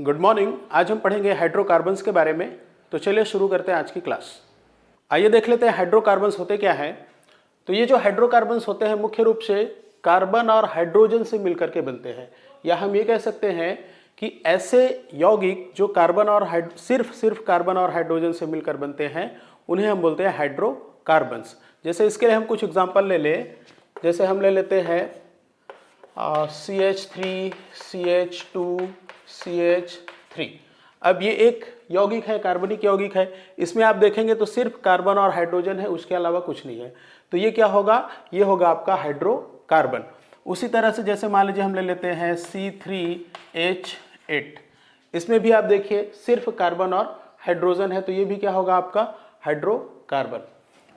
Good morning. आज हम पढ़ेंगे हाइड्रोकार्बन्स के बारे में। तो चलिए शुरू करते हैं आज की क्लास। आइए देख लेते हैं हाइड्रोकार्बन्स होते क्या हैं। तो ये जो हाइड्रोकार्बन्स होते हैं मुख्य रूप से कार्बन और हाइड्रोजन से मिलकर के बनते हैं, या हम ये कह सकते हैं कि ऐसे यौगिक जो कार्बन और सिर्फ कार्बन और हाइड्रोजन से मिलकर बनते हैं उन्हें हम बोलते हैं हाइड्रोकार्बन्स। जैसे इसके लिए हम कुछ एग्जाम्पल ले लें। जैसे हम ले लेते हैं CH3 CH2 CH3। अब ये एक यौगिक है, कार्बनिक यौगिक है। इसमें आप देखेंगे तो सिर्फ कार्बन और हाइड्रोजन है, उसके अलावा कुछ नहीं है। तो ये क्या होगा? ये होगा आपका हाइड्रोकार्बन। उसी तरह से जैसे मान लीजिए हम ले लेते हैं C3H8। इसमें भी आप देखिए सिर्फ कार्बन और हाइड्रोजन है, तो ये भी क्या होगा? आपका हाइड्रोकार्बन।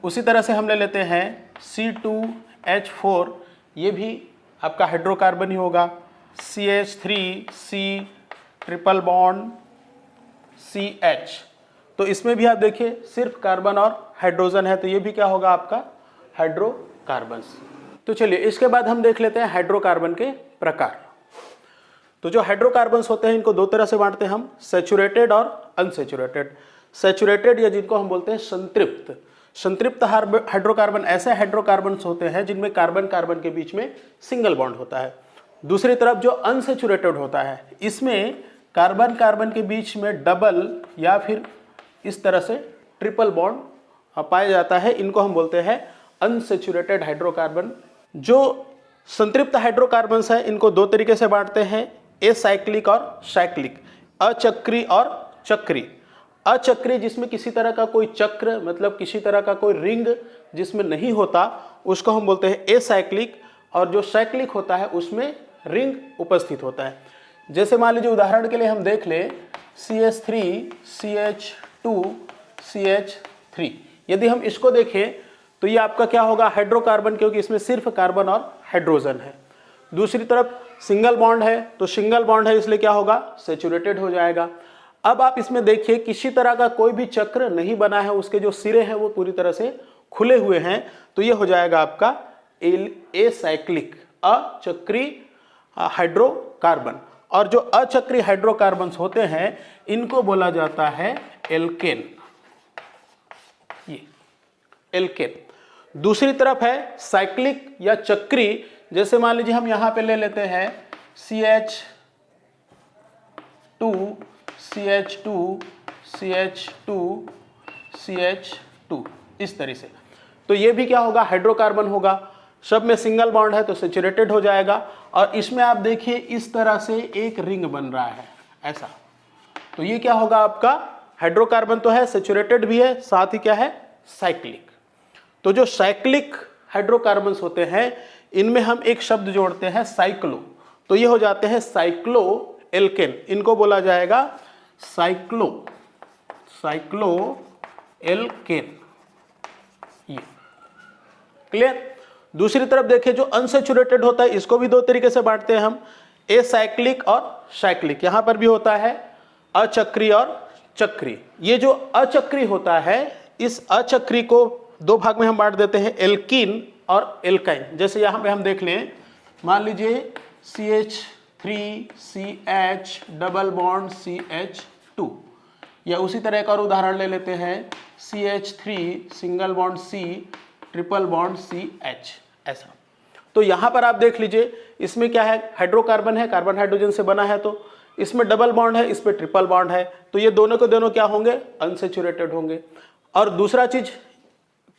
उसी तरह से हम ले लेते हैं C2H4। ये भी आपका हाइड्रोकार्बन ही होगा। CH3C ट्रिपल बॉन्ड CH, तो इसमें भी आप देखिए सिर्फ कार्बन और हाइड्रोजन है, तो ये भी क्या होगा? आपका हाइड्रोकार्बन्स। तो चलिए इसके बाद हम देख लेते हैं हाइड्रोकार्बन के प्रकार। तो जो हाइड्रोकार्बन्स होते हैं इनको दो तरह से बांटते हैं हम, सैचुरेटेड और अनसैचुरेटेड। सैचुरेटेड या जिनको हम बोलते हैं संतृप्त हाइड्रोकार्बन ऐसे हाइड्रोकार्बन्स होते हैं जिनमें कार्बन कार्बन के बीच में सिंगल बॉन्ड होता है। दूसरी तरफ जो अनसैचुरेटेड होता है, इसमें कार्बन कार्बन के बीच में डबल या फिर इस तरह से ट्रिपल बॉन्ड पाया जाता है। इनको हम बोलते हैं अनसैचुरेटेड हाइड्रोकार्बन। जो संतृप्त हाइड्रोकार्बन्स है इनको दो तरीके से बांटते हैं, एसाइक्लिक और साइक्लिक, अचक्री और चक्री। अचक्री जिसमें किसी तरह का कोई चक्र मतलब किसी तरह का कोई रिंग जिसमें नहीं होता उसको हम बोलते हैं एसाइक्लिक, और जो साइक्लिक होता है उसमें रिंग उपस्थित होता है। जैसे मान लीजिए उदाहरण के लिए हम देख लें CH3 CH2 CH3। यदि हम इसको देखें तो ये आपका क्या होगा? हाइड्रोकार्बन, क्योंकि इसमें सिर्फ कार्बन और हाइड्रोजन है। दूसरी तरफ सिंगल बॉन्ड है, तो सिंगल बॉन्ड है इसलिए क्या होगा? सैचुरेटेड हो जाएगा। अब आप इसमें देखिए किसी तरह का कोई भी चक्र नहीं बना है, उसके जो सिरे हैं वो पूरी तरह से खुले हुए हैं, तो ये हो जाएगा आपका एसाइक्लिक, अचक्री हाइड्रोकार्बन। और जो अचक्री हाइड्रोकार्बन्स होते हैं इनको बोला जाता है एल्केन। ये एल्केन। दूसरी तरफ है साइक्लिक या चक्री। जैसे मान लीजिए हम यहां पे ले लेते हैं CH2 CH2 CH2 CH2 इस तरह से। तो ये भी क्या होगा? हाइड्रोकार्बन होगा। सब में सिंगल बॉन्ड है तो सैचुरेटेड हो जाएगा। और इसमें आप देखिए इस तरह से एक रिंग बन रहा है ऐसा, तो ये क्या होगा? आपका हाइड्रोकार्बन तो है, सैचुरेटेड भी है, साथ ही क्या है? साइक्लिक। तो जो साइक्लिक हाइड्रोकार्बन्स होते हैं इनमें हम एक शब्द जोड़ते हैं साइक्लो, तो ये हो जाते हैं साइक्लो एल्केन। इनको बोला जाएगा साइक्लो एल्केन। ये क्लियर? दूसरी तरफ देखिए जो अनसैचुरेटेड होता है इसको भी दो तरीके से बांटते हैं हम, एसाइक्लिक और साइक्लिक। यहां पर भी होता है अचक्री और चक्री। ये जो अचक्री होता है इस अचक्री को दो भाग में हम बांट देते हैं, एल्कीन और एल्काइन। जैसे यहां पे हम देख लें, मान लीजिए CH3CH डबल बॉन्ड CH2, या उसी तरह का और उदाहरण ले लेते हैं CH3 single bond C triple bond CH ऐसा। तो यहां पर आप देख लीजिए इसमें क्या है? हाइड्रोकार्बन है, कार्बन हाइड्रोजन से बना है, तो इसमें डबल बॉन्ड है, इस पे ट्रिपल बॉन्ड है, तो ये दोनों के दोनों क्या होंगे? अनसैचुरेटेड होंगे। और दूसरा चीज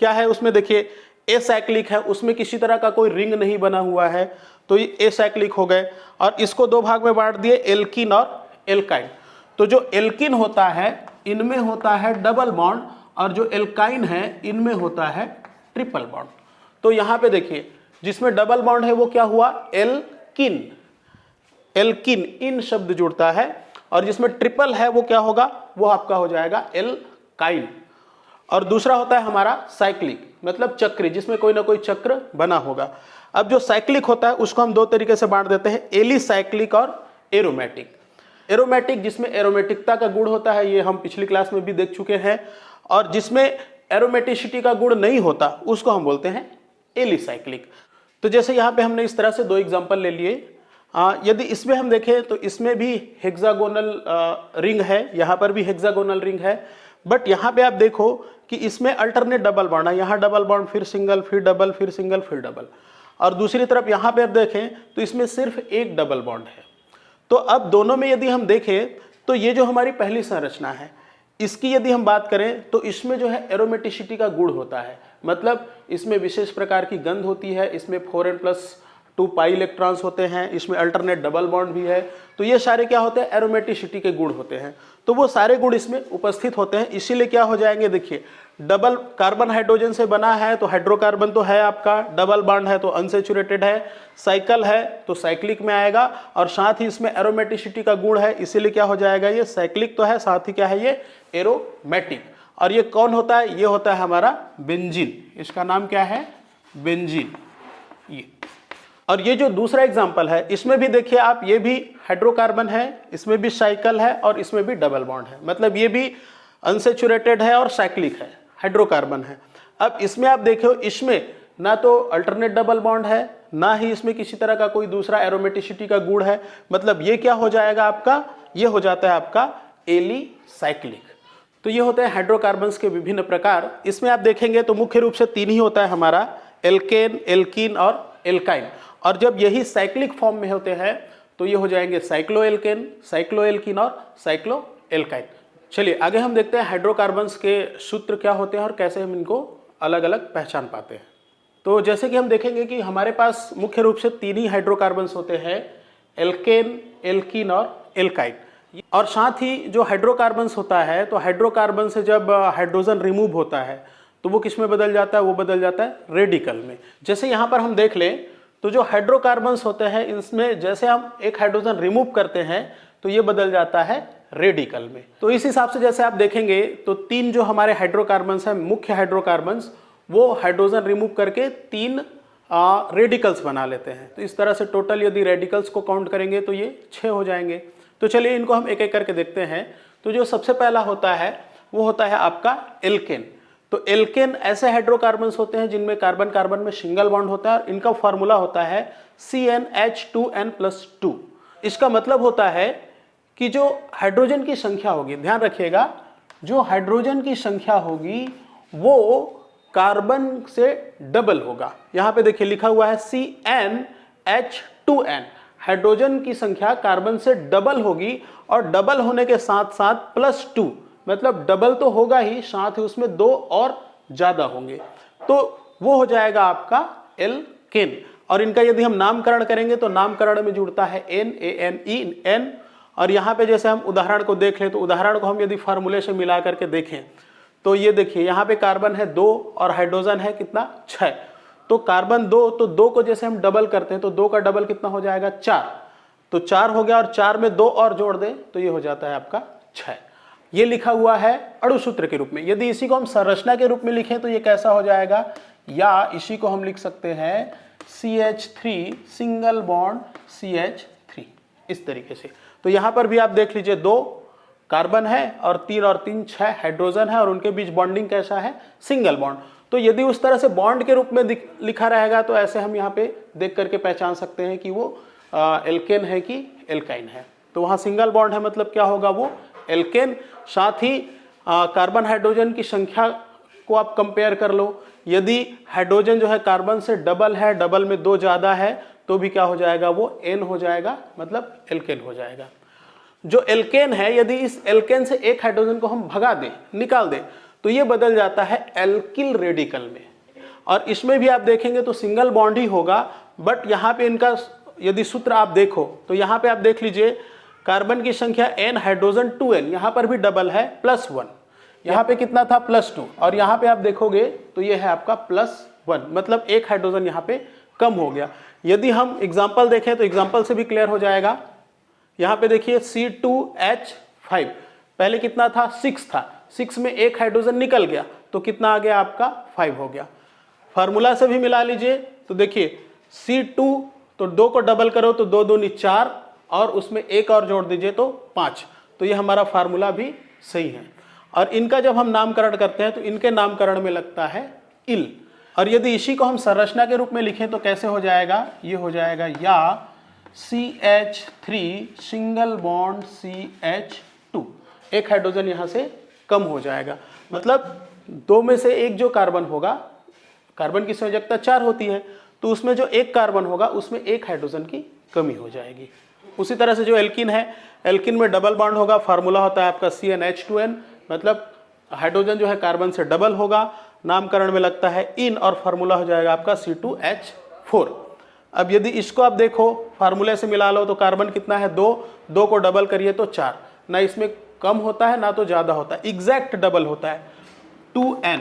क्या है? उसमें देखिए एसाइक्लिक है, उसमें किसी तरह का कोई रिंग नहीं बना हुआ है, तो ये एसाइक्लिक हो गए। और इसको दो भाग में बांट दिए, एल्कीन और एल्काइन। तो जो एल्कीन होता है इनमें होता है डबल बॉन्ड, और जो एल्काइन है इनमें होता है ट्रिपल बॉन्ड। तो यहां पे देखिए जिसमें डबल बॉन्ड है वो क्या हुआ? एल्कीन। एल्कीन इन शब्द जुड़ता है, और जिसमें ट्रिपल है वो क्या होगा? वो आपका हो जाएगा एल्काइन। और दूसरा होता है हमारा साइक्लिक मतलब चक्री, जिसमें कोई ना कोई चक्र बना होगा। अब जो साइक्लिक होता है उसको हम दो तरीके से बांट देते हैं, एलिसाइक्लिक और एरोमेटिक। एरोमेटिक जिसमें एरोमेटिकता का गुण होता है, ये हम पिछली क्लास में भी देख चुके हैं। और जिसमें एरोमेटिसिटी का गुण नहीं होता उसको हम बोलते हैं एलिसाइक्लिक। तो जैसे यहाँ पे हमने इस तरह से दो एग्जांपल ले लिए, यदि इसमें हम देखें तो इसमें भी हेक्सागोनल रिंग है, यहाँ पर भी हेक्सागोनल रिंग है, बट यहाँ पे आप देखो कि इसमें अल्टरनेट डबल बॉन्ड है, यहाँ डबल बॉन्ड फिर सिंगल फिर डबल फिर सिंगल फिर डबल, और दूसरी तरफ यहाँ पे आप देखें तो इसमें सिर्फ एक डबल बॉन्ड है। तो अब दोनों में यदि हम देखें तो ये जो हमारी पहली संरचना है इसकी यदि हम बात करें तो इसमें जो है एरोमेटिसिटी का गुण होता है, मतलब इसमें विशेष प्रकार की गंध होती है, इसमें 4n+2 पाई इलेक्ट्रॉन्स होते हैं, इसमें अल्टरनेट डबल बॉन्ड भी है। तो ये सारे क्या होते हैं, एरोमेटिसिटी के गुण होते हैं। तो वो सारे गुण इसमें उपस्थित होते हैं, इसीलिए क्या हो जाएंगे, देखिए डबल कार्बन हाइड्रोजन से बना है तो हाइड्रोकार्बन तो है आपका, डबल बॉन्ड है तो अनसैचुरेटेड है, साइकिल है तो साइक्लिक में आएगा, और साथ ही इसमें एरोमेटिसिटी का गुण है, इसीलिए क्या हो जाएगा, ये साइक्लिक तो है, साथ ही क्या है, ये एरोमेटिक। और ये कौन होता है, ये होता है हमारा बेंजीन, इसका नाम क्या है, बेंजीन। ये और ये जो दूसरा एग्जांपल है इसमें भी देखिए आप, ये भी हाइड्रोकार्बन है, इसमें भी साइकिल है और इसमें भी डबल बॉन्ड है, मतलब ये भी अनसैचुरेटेड है और साइक्लिक है, हाइड्रोकार्बन है। अब इसमें आप देखो, इसमें ना तो अल्टरनेट डबल बॉन्ड है, ना ही इसमें किसी तरह का कोई दूसरा एरोमेटिसिटी का गुण है, मतलब ये क्या हो जाएगा आपका, ये हो जाता है आपका एलिसाइक्लिक। तो ये होते हैं हाइड्रोकार्बन्स के विभिन्न प्रकार। इसमें आप देखेंगे तो मुख्य रूप से 3 ही होता है हमारा, एल्केन, एल्कीन और एल्काइन, और जब यही साइक्लिक फॉर्म में होते हैं तो ये हो जाएंगे साइक्लोएल्केन, साइक्लोएल्कीन और साइक्लोएल्काइन। चलिए आगे हम देखते हैं हाइड्रोकार्बन्स के सूत्र क्या होते हैं और कैसे हम इनको अलग अलग पहचान पाते हैं। तो जैसे कि हम देखेंगे कि हमारे पास मुख्य रूप से 3 ही हाइड्रोकार्बन्स होते हैं, एल्केन, एल्कीन और एल्काइन। और साथ ही जो हाइड्रोकार्बन्स होता है, तो हाइड्रोकार्बन से जब हाइड्रोजन रिमूव होता है तो वो किस में बदल जाता है, वो बदल जाता है रेडिकल में। जैसे यहाँ पर हम देख लें तो जो हाइड्रोकार्बन्स होते हैं इनमें जैसे हम एक हाइड्रोजन रिमूव करते हैं तो ये बदल जाता है रेडिकल में। तो इस हिसाब से जैसे आप देखेंगे तो 3 जो हमारे हाइड्रोकार्बन्स हैं, मुख्य हाइड्रोकार्बन्स, वो हाइड्रोजन रिमूव करके 3 रेडिकल्स बना लेते हैं। तो इस तरह से टोटल यदि रेडिकल्स को काउंट करेंगे तो ये 6 हो जाएंगे। तो चलिए इनको हम एक एक करके देखते हैं। तो जो सबसे पहला होता है वो होता है आपका एल्केन। तो एल्केन ऐसे हाइड्रोकार्बन्स होते हैं जिनमें कार्बन कार्बन में सिंगल बॉन्ड होता है और इनका फॉर्मूला होता है CnH2n+2। इसका मतलब होता है कि जो हाइड्रोजन की संख्या होगी, ध्यान रखिएगा, जो हाइड्रोजन की संख्या होगी वो कार्बन से डबल होगा। यहां पे देखिए लिखा हुआ है CnH2n, हाइड्रोजन की संख्या कार्बन से डबल होगी और डबल होने के साथ साथ +2, मतलब डबल तो होगा ही, साथ ही उसमें 2 और ज्यादा होंगे, तो वो हो जाएगा आपका एल्केन। और इनका यदि हम नामकरण करेंगे तो नामकरण में जुड़ता है NaNeN। और यहाँ पे जैसे हम उदाहरण को देख लें तो उदाहरण को हम यदि फार्मूले से मिला करके देखें तो ये देखिए यहाँ पे कार्बन है 2 और हाइड्रोजन है कितना, 6। तो कार्बन 2, तो 2 को जैसे हम डबल करते हैं तो 2 का डबल कितना हो जाएगा, 4। तो 4 हो गया और 4 में 2 और जोड़ दें तो ये हो जाता है आपका 6। ये लिखा हुआ है अणुसूत्र के रूप में। यदि इसी को हम संरचना के रूप में लिखें तो ये कैसा हो जाएगा, या इसी को हम लिख सकते हैं CH3 सिंगल बॉन्ड CH3, इस तरीके से। तो यहां पर भी आप देख लीजिए 2 कार्बन है और 3 और 3 6 हाइड्रोजन है और उनके बीच बॉन्डिंग कैसा है, सिंगल बॉन्ड। तो यदि उस तरह से बॉन्ड के रूप में लिखा रहेगा तो ऐसे हम यहाँ पे देख करके पहचान सकते हैं कि वो एल्केन है कि एल्काइन है। तो वहाँ सिंगल बॉन्ड है, मतलब क्या होगा, वो एल्केन। साथ ही कार्बन हाइड्रोजन की संख्या को आप कंपेयर कर लो, यदि हाइड्रोजन जो है कार्बन से डबल है, डबल में 2 ज़्यादा है, तो भी क्या हो जाएगा, वो N हो जाएगा, मतलब एल्केन हो जाएगा। जो एल्केन है, यदि इस एल्केन से एक हाइड्रोजन को हम भगा दें, निकाल दें, तो ये बदल जाता है एल्किल रेडिकल में। और इसमें भी आप देखेंगे तो सिंगल बॉन्ड ही होगा, बट यहाँ पे इनका यदि सूत्र आप देखो तो यहाँ पे आप देख लीजिए कार्बन की संख्या N, हाइड्रोजन 2N, यहाँ पर भी डबल है +1, यहाँ पे कितना था +2, और यहाँ पे आप देखोगे तो ये है आपका +1, मतलब एक हाइड्रोजन यहाँ पे कम हो गया। यदि हम एग्जाम्पल देखें तो एग्जाम्पल से भी क्लियर हो जाएगा। यहाँ पे देखिए C2H5, पहले कितना था, 6 था, 6 में एक हाइड्रोजन निकल गया तो कितना आ गया आपका, 5 हो गया। फार्मूला से भी मिला लीजिए तो देखिए C2, तो 2 को डबल करो तो 2 दूनी 4 और उसमें एक और जोड़ दीजिए तो 5। तो ये हमारा फार्मूला भी सही है। और इनका जब हम नामकरण करते हैं तो इनके नामकरण में लगता है इल। और यदि इसी को हम संरचना के रूप में लिखें तो कैसे हो जाएगा, ये हो जाएगा या CH3 सिंगल बॉन्ड CH2, एक हाइड्रोजन यहाँ से कम हो जाएगा। मतलब दो में से एक जो कार्बन होगा, कार्बन की संयोजकता 4 होती है, तो उसमें जो एक कार्बन होगा उसमें एक हाइड्रोजन की कमी हो जाएगी। उसी तरह से जो एल्किन है, एल्किन में डबल बॉन्ड होगा, फार्मूला होता है आपका CnH2n, मतलब हाइड्रोजन जो है कार्बन से डबल होगा, नामकरण में लगता है इन, और फार्मूला हो जाएगा आपका C2H4। अब यदि इसको आप देखो फार्मूले से मिला लो तो कार्बन कितना है 2, 2 को डबल करिए तो 4, ना इसमें कम होता है ना तो ज़्यादा होता है, एग्जैक्ट डबल होता है 2n।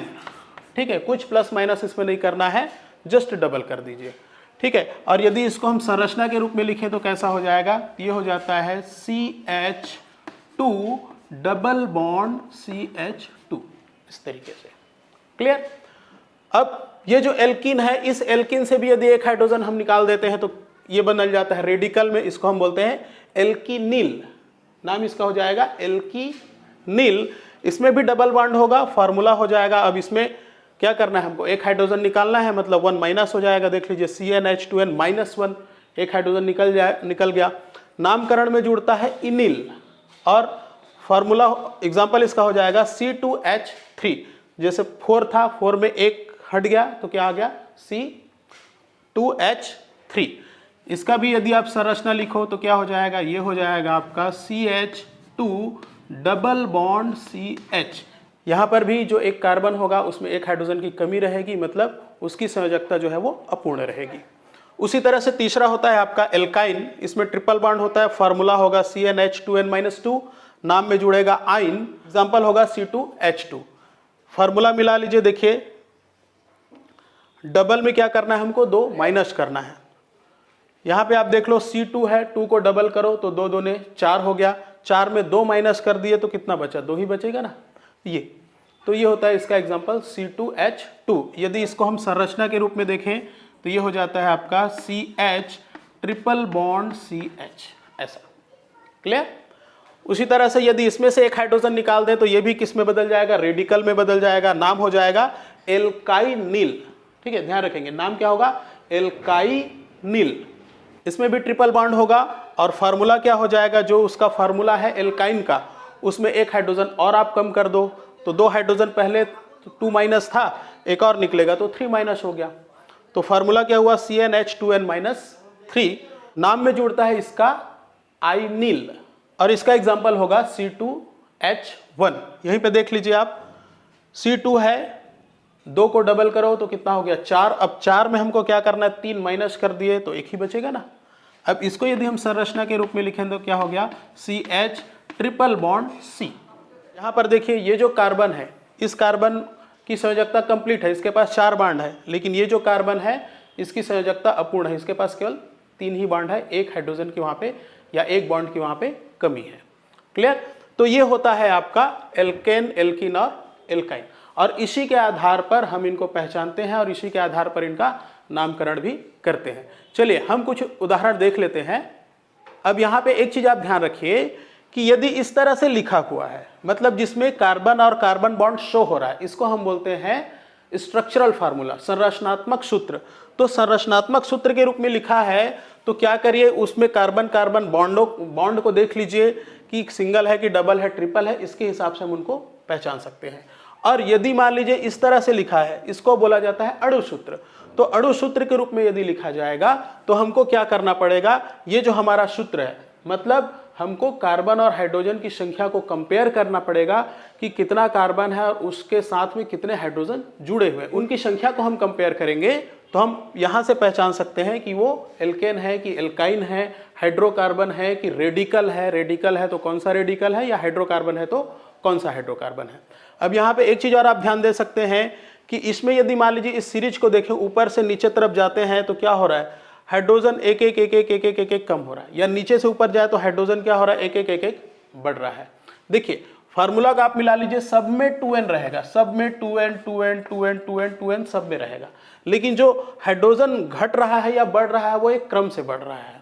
ठीक है, कुछ प्लस माइनस इसमें नहीं करना है, जस्ट डबल कर दीजिए। ठीक है, और यदि इसको हम संरचना के रूप में लिखें तो कैसा हो जाएगा, ये हो जाता है CH2 डबल बॉन्ड CH2, इस तरीके से। क्लियर। अब ये जो एल्कीन है, इस एल्कीन से भी यदि एक हाइड्रोजन हम निकाल देते हैं तो ये बदल जाता है रेडिकल में, इसको हम बोलते हैं एल्कीनिल, नाम इसका हो जाएगा एल्कीनिल। इसमें भी डबल बॉन्ड होगा, फार्मूला हो जाएगा। अब इसमें क्या करना है हमको, एक हाइड्रोजन निकालना है, मतलब 1 माइनस हो जाएगा। देख लीजिए CnH2n -1, एक हाइड्रोजन निकल गया। नामकरण में जुड़ता है इनिल, और फार्मूला एग्जाम्पल इसका हो जाएगा C2H3। जैसे 4 था, 4 में एक हट गया तो क्या आ गया C2H3। इसका भी यदि आप संरचना लिखो तो क्या हो जाएगा, ये हो जाएगा आपका CH2 डबल बॉन्ड CH। यहाँ पर भी जो एक कार्बन होगा उसमें एक हाइड्रोजन की कमी रहेगी, मतलब उसकी संयोजकता जो है वो अपूर्ण रहेगी। उसी तरह से तीसरा होता है आपका एल्काइन, इसमें ट्रिपल बॉन्ड होता है, फार्मूला होगा CnH2n-2, नाम में जुड़ेगा आइन, एग्जाम्पल होगा C2H2। फार्मूला मिला लीजिए, देखिए डबल में क्या करना है हमको, 2 माइनस करना है। यहाँ पे आप देख लो C2 है, 2 को डबल करो तो 2 2 4 हो गया, 4 में 2 माइनस कर दिए तो कितना बचा, 2 ही बचेगा ना। ये तो ये होता है इसका एग्जांपल C2H2। यदि इसको हम संरचना के रूप में देखें तो ये हो जाता है आपका CH ट्रिपल बॉन्ड CH, ऐसा। क्लियर। उसी तरह से यदि इसमें से एक हाइड्रोजन निकाल दें तो ये भी किस में बदल जाएगा, रेडिकल में बदल जाएगा, नाम हो जाएगा एल्काइनिल। ठीक है, ध्यान रखेंगे, नाम क्या होगा, एल्काइनिल। इसमें भी ट्रिपल बॉन्ड होगा, और फार्मूला क्या हो जाएगा, जो उसका फार्मूला है एल्काइन का, उसमें एक हाइड्रोजन और आप कम कर दो तो 2 हाइड्रोजन पहले 2 माइनस था, एक और निकलेगा तो 3 माइनस हो गया। तो फार्मूला क्या हुआ, CnH2n-3, नाम में जुड़ता है इसका आइनिल, और इसका एग्जाम्पल होगा C2H1। यहीं पे देख लीजिए आप, C2 है, 2 को डबल करो तो कितना हो गया, 4। अब 4 में हमको क्या करना है, 3 माइनस कर दिए तो एक ही बचेगा ना। अब इसको यदि हम संरचना के रूप में लिखें तो क्या हो गया, CH ट्रिपल बॉन्ड C। यहाँ पर देखिए ये जो कार्बन है, इस कार्बन की संयोजकता कंप्लीट है, इसके पास 4 बॉन्ड है, लेकिन ये जो कार्बन है इसकी संयोजकता अपूर्ण है, इसके पास केवल 3 ही बॉन्ड है, एक हाइड्रोजन की वहाँ पे या एक बॉन्ड की वहाँ पे कमी है। क्लियर। तो ये होता है आपका एल्केन, एल्कीन और एल्काइन, और इसी के आधार पर हम इनको पहचानते हैं और इसी के आधार पर इनका नामकरण भी करते हैं। चलिए हम कुछ उदाहरण देख लेते हैं। अब यहाँ पे एक चीज आप ध्यान रखिए कि यदि इस तरह से लिखा हुआ है, मतलब जिसमें कार्बन और कार्बन बॉन्ड शो हो रहा है, इसको हम बोलते हैं स्ट्रक्चरल फार्मूला, संरचनात्मक सूत्र। तो संरचनात्मक सूत्र के रूप में लिखा है तो क्या करिए, उसमें कार्बन कार्बन बॉन्ड को देख लीजिए कि सिंगल है कि डबल है, ट्रिपल है, इसके हिसाब से हम उनको पहचान सकते हैं। और यदि मान लीजिए इस तरह से लिखा है, इसको बोला जाता है अणु सूत्र। तो अणु सूत्र के रूप में यदि लिखा जाएगा तो हमको क्या करना पड़ेगा, ये जो हमारा सूत्र है, मतलब हमको कार्बन और हाइड्रोजन की संख्या को कंपेयर करना पड़ेगा कि कितना कार्बन है और उसके साथ में कितने हाइड्रोजन जुड़े हुए, उनकी संख्या को हम कंपेयर करेंगे तो हम यहाँ से पहचान सकते हैं कि वो एल्केन है कि एल्काइन है, हाइड्रोकार्बन है कि रेडिकल है, रेडिकल है तो कौन सा रेडिकल है, या हाइड्रोकार्बन है तो कौन सा हाइड्रोकार्बन है। अब यहाँ पे एक चीज़ और आप ध्यान दे सकते हैं कि इसमें यदि मान लीजिए इस सीरीज को देखें, ऊपर से नीचे तरफ जाते हैं तो क्या हो रहा है, हाइड्रोजन एक एक कम हो रहा है, या नीचे से ऊपर जाए तो हाइड्रोजन क्या हो रहा है, एक एक बढ़ रहा है। देखिए फार्मूला का आप मिला लीजिए, सब में 2n रहेगा, सब में 2n 2n 2n 2n 2n सब में रहेगा, लेकिन जो हाइड्रोजन घट रहा है या बढ़ रहा है वो एक क्रम से बढ़ रहा है।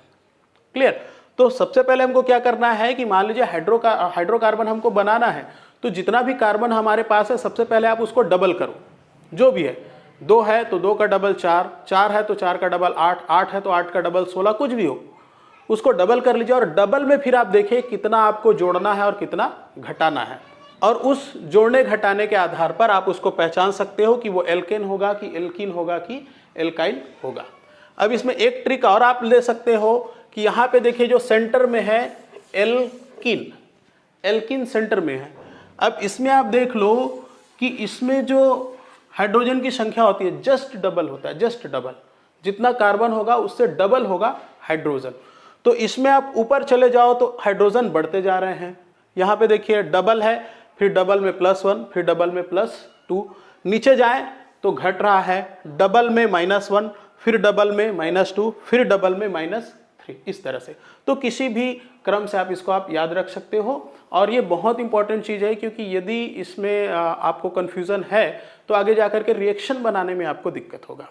क्लियर। तो सबसे पहले हमको क्या करना है कि मान लीजिए हाइड्रोकार्बन हमको बनाना है, तो जितना भी कार्बन हमारे पास है सबसे पहले आप उसको डबल करो, जो भी है, 2 है तो 2 का डबल 4, 4 है तो 4 का डबल 8, 8 है तो 8 का डबल 16, कुछ भी हो, उसको डबल कर लीजिए और डबल में फिर आप देखिए कितना आपको जोड़ना है और कितना घटाना है, और उस जोड़ने घटाने के आधार पर आप उसको पहचान सकते हो कि वो एल्केन होगा कि एल्कीन होगा कि एल्काइल होगा। अब इसमें एक ट्रिक और आप ले सकते हो कि यहाँ पे देखिए जो सेंटर में है एल्कीन, एल्कीन सेंटर में है। अब इसमें आप देख लो कि इसमें जो हाइड्रोजन की संख्या होती है जस्ट डबल होता है, जस्ट डबल, जितना कार्बन होगा उससे डबल होगा हाइड्रोजन। तो इसमें आप ऊपर चले जाओ तो हाइड्रोजन बढ़ते जा रहे हैं। यहाँ पे देखिए डबल है, फिर डबल में +1, फिर डबल में +2, नीचे जाएं तो घट रहा है, डबल में -1, फिर डबल में -2, फिर डबल में -3, इस तरह से। तो किसी भी क्रम से आप इसको याद रख सकते हो, और ये बहुत इंपॉर्टेंट चीज़ है क्योंकि यदि इसमें आपको कन्फ्यूज़न है तो आगे जाकर के रिएक्शन बनाने में आपको दिक्कत होगा।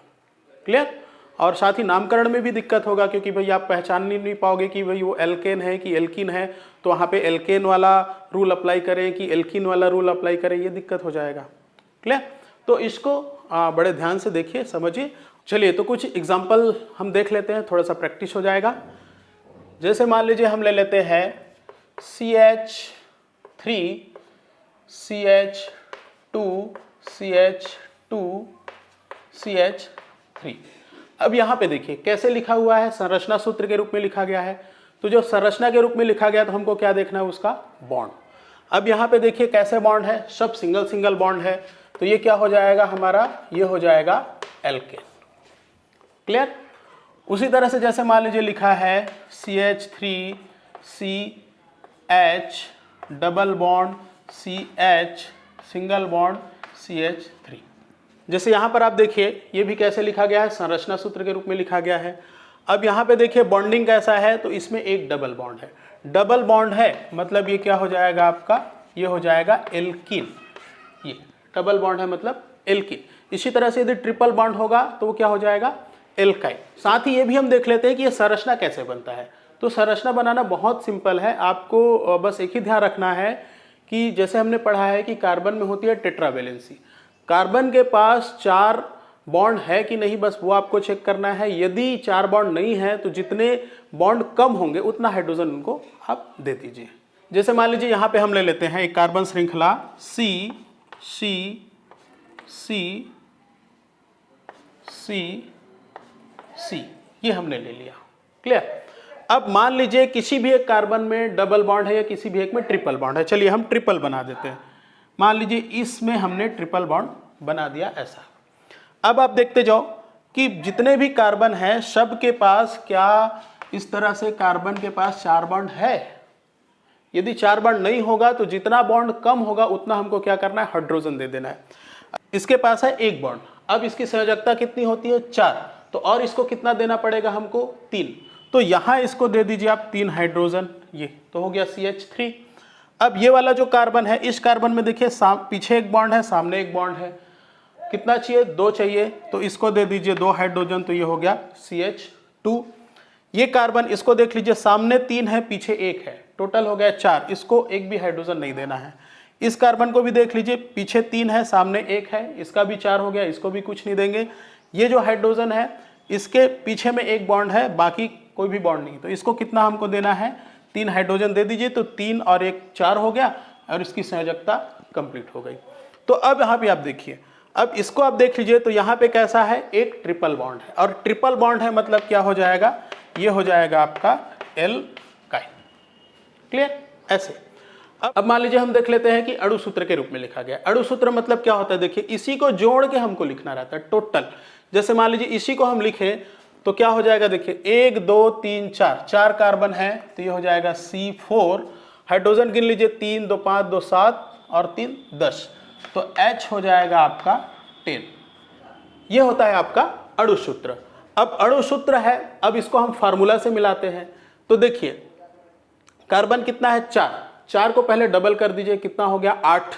क्लियर? और साथ ही नामकरण में भी दिक्कत होगा क्योंकि भाई आप पहचान नहीं पाओगे कि भाई वो एल्केन है कि एल्कीन है, तो वहाँ पे एल्केन वाला रूल अप्लाई करें कि एल्कीन वाला रूल अप्लाई करें, ये दिक्कत हो जाएगा। क्लियर? तो इसको बड़े ध्यान से देखिए, समझिए। चलिए तो कुछ एग्जाम्पल हम देख लेते हैं, थोड़ा सा प्रैक्टिस हो जाएगा। जैसे मान लीजिए हम ले लेते हैं CH3 CH2 CH2 CH3। अब यहाँ पे देखिए कैसे लिखा हुआ है, संरचना सूत्र के रूप में लिखा गया है। तो जो संरचना के रूप में लिखा गया तो हमको क्या देखना है, उसका बॉन्ड। अब यहाँ पे देखिए कैसे बॉन्ड है, सब सिंगल सिंगल बॉन्ड है, तो ये क्या हो जाएगा हमारा, ये हो जाएगा एल्केन। क्लियर? उसी तरह से जैसे मान लीजिए लिखा है CH3 CH double bond CH single bond CH3। जैसे यहाँ पर आप देखिए ये भी कैसे लिखा गया है, संरचना सूत्र के रूप में लिखा गया है। अब यहाँ पे देखिए बॉन्डिंग कैसा है, तो इसमें एक डबल बॉन्ड है, डबल बॉन्ड है मतलब ये क्या हो जाएगा आपका, ये हो जाएगा एल्कीन। ये डबल बॉन्ड है मतलब एल्कीन। इसी तरह से यदि ट्रिपल बॉन्ड होगा तो वो क्या हो जाएगा, एल्काइल। साथ ही ये भी हम देख लेते हैं कि ये संरचना कैसे बनता है। तो संरचना बनाना बहुत सिंपल है, आपको बस एक ही ध्यान रखना है कि जैसे हमने पढ़ा है कि कार्बन में होती है टेट्रावैलेंसी, कार्बन के पास 4 बॉन्ड है कि नहीं, बस वो आपको चेक करना है। यदि 4 बॉन्ड नहीं है तो जितने बॉन्ड कम होंगे उतना हाइड्रोजन उनको आप दे दीजिए। जैसे मान लीजिए यहाँ पे हम ले लेते हैं एक कार्बन श्रृंखला C C C C C, ये हमने ले लिया। क्लियर? अब मान लीजिए किसी भी एक कार्बन में डबल बॉन्ड है या किसी भी एक में ट्रिपल बॉन्ड है। चलिए हम ट्रिपल बना देते हैं। मान लीजिए इसमें हमने ट्रिपल बॉन्ड बना दिया ऐसा। अब आप देखते जाओ कि जितने भी कार्बन हैं सब के पास क्या इस तरह से कार्बन के पास 4 बॉन्ड है। यदि 4 बॉन्ड नहीं होगा तो जितना बॉन्ड कम होगा उतना हमको क्या करना है, हाइड्रोजन दे देना है। इसके पास है 1 बॉन्ड, अब इसकी संयोजकता कितनी होती है, 4, तो और इसको कितना देना पड़ेगा हमको, 3। तो यहाँ इसको दे दीजिए आप 3 हाइड्रोजन, ये तो हो गया CH3। अब ये वाला जो कार्बन है, इस कार्बन में देखिए पीछे 1 बॉन्ड है, सामने 1 बॉन्ड है, कितना चाहिए, 2 चाहिए, तो इसको दे दीजिए 2 हाइड्रोजन, तो ये हो गया CH2। ये कार्बन इसको देख लीजिए, सामने 3 है, पीछे 1 है, टोटल हो गया 4, इसको एक भी हाइड्रोजन नहीं देना है। इस कार्बन को भी देख लीजिए, पीछे 3 है, सामने 1 है, इसका भी 4 हो गया, इसको भी कुछ नहीं देंगे। ये जो हाइड्रोजन है इसके पीछे में 1 बॉन्ड है, बाकी कोई भी बॉन्ड नहीं, तो इसको कितना हमको देना है, 3 हाइड्रोजन दे दीजिए, तो 3 और 1 4 हो गया और इसकी संयोजकता कंप्लीट हो गई। तो अब यहाँ पे आप देखिए, अब इसको आप देख लीजिए तो यहाँ पे कैसा है, एक ट्रिपल बॉन्ड है, और ट्रिपल बॉन्ड है मतलब क्या हो जाएगा, ये हो जाएगा आपका एल्काइल। क्लियर? ऐसे अब मान लीजिए हम देख लेते हैं कि अणु सूत्र के रूप में लिखा गया। अणु सूत्र मतलब क्या होता है, देखिए इसी को जोड़ के हमको लिखना रहता है टोटल। जैसे मान लीजिए इसी को हम लिखें तो क्या हो जाएगा, देखिए 1 2 3 4 कार्बन है, तो ये हो जाएगा C4। हाइड्रोजन गिन लीजिए, 3 2 5 2 7 और 3 10, तो H हो जाएगा आपका 10। ये होता है आपका अणु सूत्र। अब अणु सूत्र है, अब इसको हम फार्मूला से मिलाते हैं। तो देखिए कार्बन कितना है, 4 को पहले डबल कर दीजिए, कितना हो गया 8।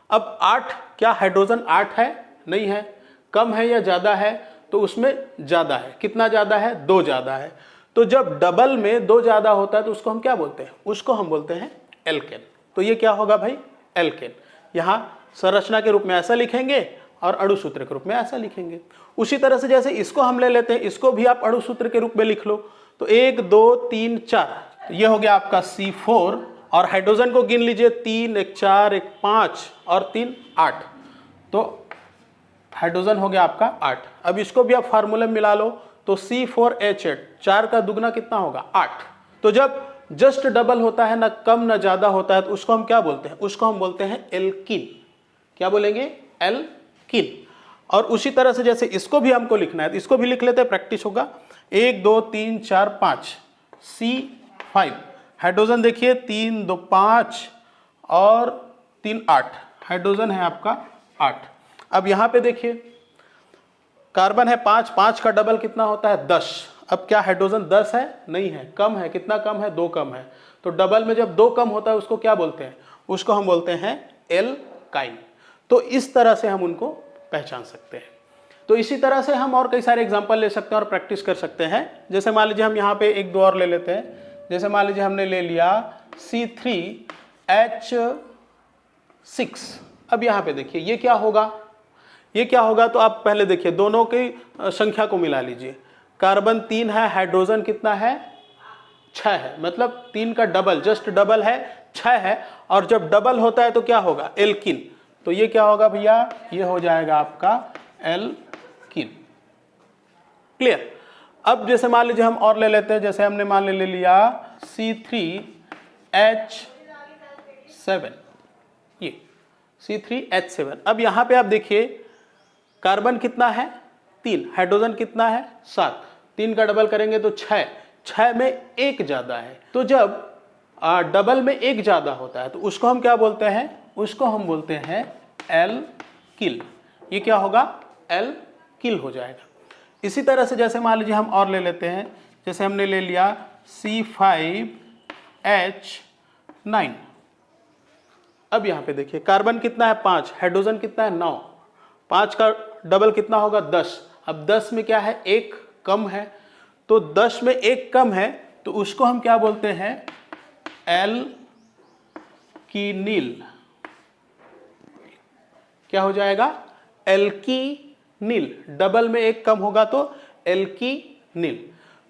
अब 8, क्या हाइड्रोजन 8 है, नहीं है, कम है या ज़्यादा है, तो उसमें ज़्यादा है। कितना ज़्यादा है, 2 ज़्यादा है। तो जब डबल में 2 ज़्यादा होता है तो उसको हम क्या बोलते हैं, उसको हम बोलते हैं एल्केन। तो ये क्या होगा भाई, एल्केन। यहाँ संरचना के रूप में ऐसा लिखेंगे और अणु सूत्र के रूप में ऐसा लिखेंगे। उसी तरह से जैसे इसको हम ले लेते हैं, इसको भी आप अणु सूत्र के रूप में लिख लो। तो 1 2 3 4, ये हो गया आपका C4 और हाइड्रोजन को गिन लीजिए 3 1 4 1 5 और 3 8, तो हाइड्रोजन हो गया आपका 8। अब इसको भी आप फार्मूले में मिला लो तो C4H8, 4 का दुगना कितना होगा 8। तो जब जस्ट डबल होता है, ना कम ना ज्यादा होता है, तो उसको हम क्या बोलते हैं, उसको हम बोलते हैं एल्कीन। क्या बोलेंगे, एल्कीन। और उसी तरह से जैसे इसको भी हमको लिखना है तो इसको भी लिख लेते हैं, प्रैक्टिस होगा। 1 2 3 4 5 C5, हाइड्रोजन देखिए 3 2 5 और 3 8, हाइड्रोजन है आपका 8। अब यहां पे देखिए कार्बन है 5, 5 का डबल कितना होता है 10। अब क्या हाइड्रोजन 10 है, नहीं है, कम है। कितना कम है, 2 कम है। तो डबल में जब 2 कम होता है उसको क्या बोलते हैं, उसको हम बोलते हैं एल्काइन। तो इस तरह से हम उनको पहचान सकते हैं। तो इसी तरह से हम और कई सारे एग्जांपल ले सकते हैं और प्रैक्टिस कर सकते हैं। जैसे मान लीजिए हम यहाँ पे 1 2 और ले लेते हैं। जैसे मान लीजिए हमने ले लिया C3H6। अब यहाँ पे देखिए ये क्या होगा, ये क्या होगा, तो आप पहले देखिए दोनों की संख्या को मिला लीजिए। कार्बन 3 है, हाइड्रोजन कितना है 6 है, मतलब 3 का डबल, जस्ट डबल है 6 है। और जब डबल होता है तो क्या होगा, एल्कीन। तो ये क्या होगा भैया, ये हो जाएगा आपका एल्कीन। क्लियर। अब जैसे मान लीजिए हम और ले लेते हैं। जैसे हमने मान ले लिया C3H7, ये C3H7। अब यहां पे आप देखिए कार्बन कितना है 3, हाइड्रोजन कितना है 7, 3 का डबल करेंगे तो 6, 6 में 1 ज्यादा है। तो जब डबल में 1 ज्यादा होता है तो उसको हम क्या बोलते हैं, उसको हम बोलते हैं एल्किल। ये क्या होगा, एल्किल हो जाएगा। इसी तरह से जैसे मान लीजिए हम और ले लेते हैं। जैसे हमने ले लिया C5H9। अब यहां पे देखिए कार्बन कितना है 5, हाइड्रोजन कितना है 9, 5 का डबल कितना होगा 10। अब 10 में क्या है, 1 कम है। तो 10 में 1 कम है तो उसको हम क्या बोलते हैं, एल्कीनिल। क्या हो जाएगा, एल्कीनिल। डबल में 1 कम होगा तो एल्कीनिल।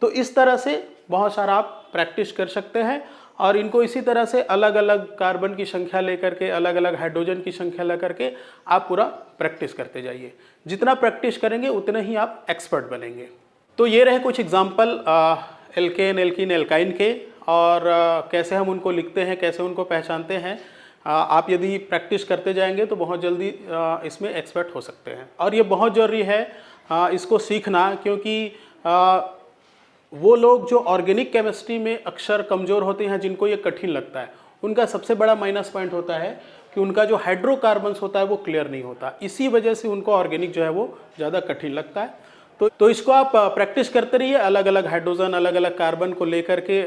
तो इस तरह से बहुत सारा आप प्रैक्टिस कर सकते हैं और इनको इसी तरह से अलग अलग कार्बन की संख्या लेकर के, अलग अलग हाइड्रोजन की संख्या लेकर के आप पूरा प्रैक्टिस करते जाइए। जितना प्रैक्टिस करेंगे उतने ही आप एक्सपर्ट बनेंगे। तो ये रहे कुछ एग्जाम्पल एल्केन, एल्कीन, एल्काइन के, और कैसे हम उनको लिखते हैं, कैसे उनको पहचानते हैं। आप यदि प्रैक्टिस करते जाएंगे तो बहुत जल्दी इसमें एक्सपर्ट हो सकते हैं। और ये बहुत ज़रूरी है इसको सीखना, क्योंकि वो लोग जो ऑर्गेनिक केमिस्ट्री में अक्सर कमज़ोर होते हैं, जिनको ये कठिन लगता है, उनका सबसे बड़ा माइनस पॉइंट होता है कि उनका जो हाइड्रोकार्बन्स होता है वो क्लियर नहीं होता। इसी वजह से उनको ऑर्गेनिक जो है वो ज़्यादा कठिन लगता है। तो इसको आप प्रैक्टिस करते रहिए, अलग अलग हाइड्रोजन, अलग अलग कार्बन को लेकर के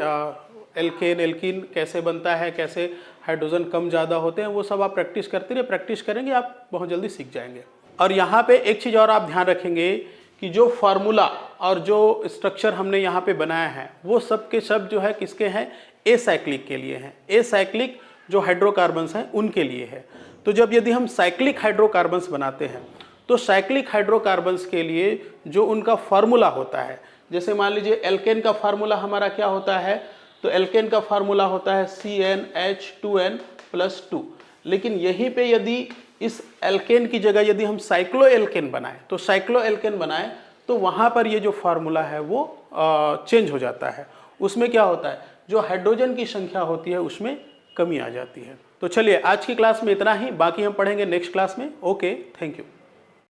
एल्केन, एल्कीन कैसे बनता है, कैसे हाइड्रोजन कम ज़्यादा होते हैं, वो सब आप प्रैक्टिस करते रहिए। प्रैक्टिस करेंगे आप बहुत जल्दी सीख जाएंगे। और यहाँ पे एक चीज़ और आप ध्यान रखेंगे कि जो फार्मूला और जो स्ट्रक्चर हमने यहाँ पे बनाया है वो सब के सब जो है किसके हैं, एसाइक्लिक के लिए हैं। एसाइक्लिक जो हाइड्रोकार्बन्स हैं उनके लिए है। तो जब यदि हम साइक्लिक हाइड्रोकार्बन्स बनाते हैं तो साइक्लिक हाइड्रोकार्बन्स के लिए जो उनका फार्मूला होता है, जैसे मान लीजिए एल्केन का फार्मूला हमारा क्या होता है, तो एल्केन का फार्मूला होता है CnH2n+2। लेकिन यहीं पे यदि इस एल्केन की जगह यदि हम साइक्लो एल्केन बनाएं, तो साइक्लो एल्केन बनाएं तो वहाँ पर ये जो फार्मूला है वो चेंज हो जाता है। उसमें क्या होता है, जो हाइड्रोजन की संख्या होती है उसमें कमी आ जाती है। तो चलिए आज की क्लास में इतना ही, बाकी हम पढ़ेंगे नेक्स्ट क्लास में। Okay, thank you.